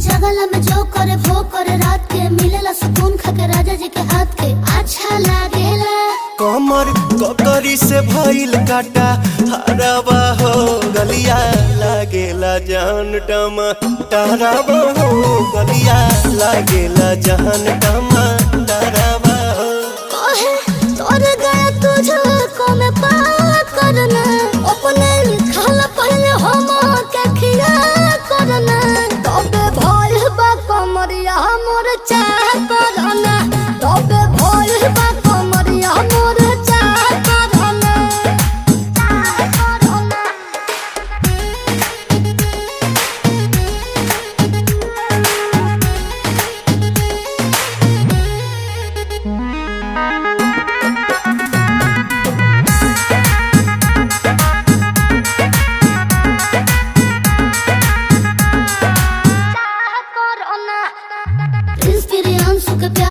जगला में जो करे वो करे रात के मिलेला सुकून खाके राजा जी के हाथ के अच्छा लागेला। कमर ककरी से भइल काटा हराबा हो गलिया लागेला जान टमाटराबा हो गलिया लागेला जान टमाटराबा हो। कहे तोर गया तुझको मैं पार करना अपने लिखल पहले हम के खिया करना तबे भइल बा कमरिया मोर चाह करना तबे भइल बा कमरिया मोर चाह करना चाह करना। प्रिंस प्रियांशु के प्यार